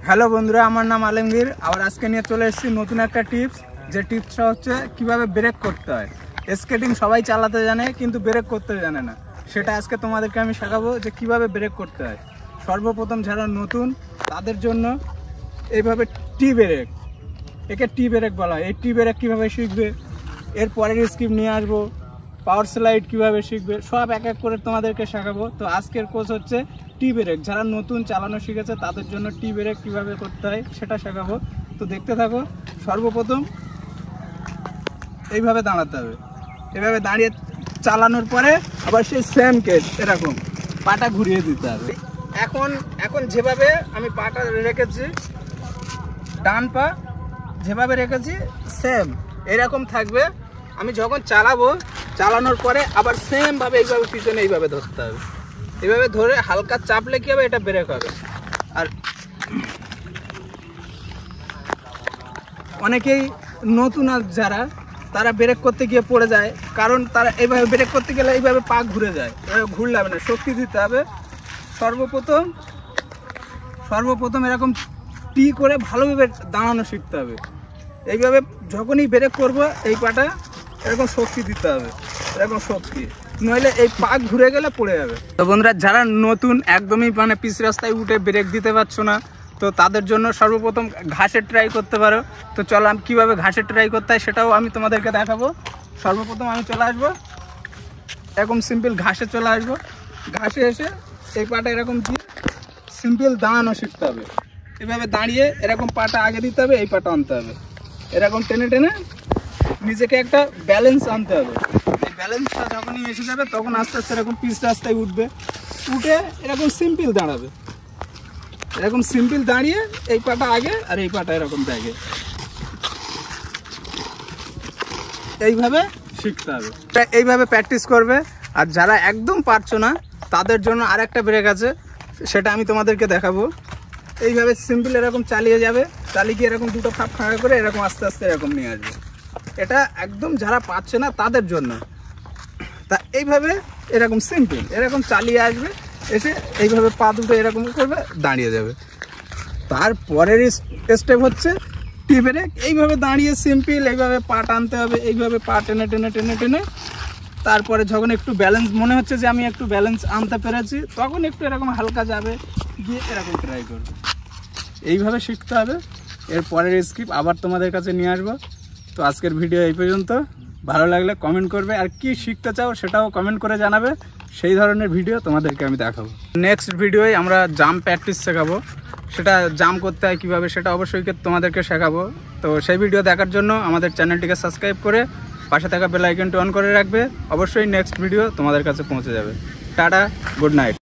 Hello বন্ধুরা, আমার নাম আলমগীর। আবার আজকে নিয়ে চলে এসেছি নতুন একটা টিপস। যে টিপসটা হচ্ছে কিভাবে ব্রেক করতে হয়। স্কেটিং সবাই চালাতে জানে, কিন্তু ব্রেক করতে জানে না। সেটা আজকে তোমাদেরকে আমি শেখাবো যে কিভাবে ব্রেক করতে হয়। সর্বপ্রথম যারা নতুন তাদের জন্য এইভাবে টি ব্রেক, একে টি ব্রেক বলা হয়। এই টি ব্রেক কীভাবে শিখবে, এর পরের স্কিপ নিয়ে আসবো। পাওয়ার স্লাইড কীভাবে শিখবে, সব এক এক করে তোমাদেরকে শেখাবো। তো আজকের কোর্স হচ্ছে টি ব্রেক। যারা নতুন চালানো শিখেছে তাদের জন্য টি ব্রেক কীভাবে করতে হয় সেটা শেখাবো। তো দেখতে থাকো। সর্বপ্রথম এইভাবে দাঁড়াতে হবে। এভাবে দাঁড়িয়ে চালানোর পরে আবার সেই সেম কেস এরকম পাটা ঘুরিয়ে দিতে হবে। এখন যেভাবে আমি পাটা রেখেছি, ডান পা যেভাবে রেখেছি সেম এরকম থাকবে। আমি যখন চালাবো, চালানোর পরে আবার সেমভাবে এইভাবে পিছনে এইভাবে ধরতে হবে। এইভাবে ধরে হালকা চাপলে কী হবে, এটা ব্রেক হবে। আর অনেকেই নতুন যারা, তারা ব্রেক করতে গিয়ে পড়ে যায়, কারণ তারা এইভাবে ব্রেক করতে গেলে এইভাবে পা ঘুরে যায়। এভাবে ঘুরলে হবে না, শক্তি দিতে হবে। সর্বপ্রথম এরকম টি করে ভালোভাবে দাঁড়ানো শিখতে হবে। এইভাবে যখনই ব্রেক করবো এই পাটা এরকম শক্তি দিতে হবে, এরকম শক্তি, নইলে এই পা ঘুরে গেলে পড়ে যাবে। তো বন্ধুরা, যারা নতুন একদমই পিচ রাস্তায় উঠে ব্রেক দিতে পারছো না, তো তাদের জন্য সর্বপ্রথম ঘাসে ট্রাই করতে পারো। তো চলো আমি কীভাবে ঘাসে ট্রাই করতে হয় সেটাও আমি তোমাদেরকে দেখাবো। সর্বপ্রথম আমি চলে আসবো, এরকম সিম্পল ঘাসে চলে আসবো। ঘাসে এসে এই পাটা এরকম দিয়ে সিম্পল দাঁড়ানো শিখতে হবে। এভাবে দাঁড়িয়ে এরকম পাটা আগে দিতে হবে, এই পাটা আনতে হবে, এরকম টেনে টেনে নিজেকে একটা ব্যালেন্স আনতে হবে। এই ব্যালেন্সটা যখনই এসে যাবে তখন আস্তে আস্তে এরকম পিচ রাস্তায় উঠবে। উঠে এরকম সিম্পল দাঁড়াবে, এরকম সিম্পল দাঁড়িয়ে এই পাটা আগে আর এই পাটা এরকম ব্যাগে, এইভাবে শিখতে হবে। এইভাবে প্র্যাকটিস করবে। আর যারা একদম পারছো না তাদের জন্য আর একটা ব্রেক আছে, সেটা আমি তোমাদেরকে দেখাবো। এইভাবে সিম্পল এরকম চালিয়ে যাবে, চালিয়ে গিয়ে এরকম দুটো ফাঁকা করে এরকম আস্তে আস্তে এরকম নিয়ে আসবে। এটা একদম যারা পারছে না তাদের জন্য। তা এইভাবে এরকম সিম্পল এরকম চালিয়ে আসবে, এসে এইভাবে পা দুটো এরকম করবে, দাঁড়িয়ে যাবে। তারপরের স্টেপ হচ্ছে টি ব্রেক। এইভাবে দাঁড়িয়ে সিম্পল এইভাবে পা টানতে হবে, এইভাবে পা টেনে টেনে টেনে টেনে তারপরে যখন একটু ব্যালেন্স মনে হচ্ছে যে আমি একটু ব্যালেন্স আনতে পেরেছি, তখন একটু এরকম হালকা যাবে, দিয়ে এরকম ট্রাই করবে। এইভাবে শিখতে হবে। এর পরের স্কিপ আবার তোমাদের কাছে নিয়ে আসবো। তো আজকের ভিডিও এই পর্যন্ত। ভালো লাগলে কমেন্ট করবে, আর কি শিখতে চাও সেটাও কমেন্ট করে জানাবে। সেই ধরনের ভিডিও তোমাদেরকে আমি দেখাবো। নেক্সট ভিডিওয় আমরা জাম্প প্র্যাকটিস শেখাবো। সেটা জাম্প করতে হয় কীভাবে সেটা অবশ্যই তোমাদেরকে শেখাবো। তো সেই ভিডিও দেখার জন্য আমাদের চ্যানেলটিকে সাবস্ক্রাইব করে পাশে থাকা বেল আইকনটি অন করে রাখবে। অবশ্যই নেক্সট ভিডিও তোমাদের কাছে পৌঁছে যাবে। Tata, good night.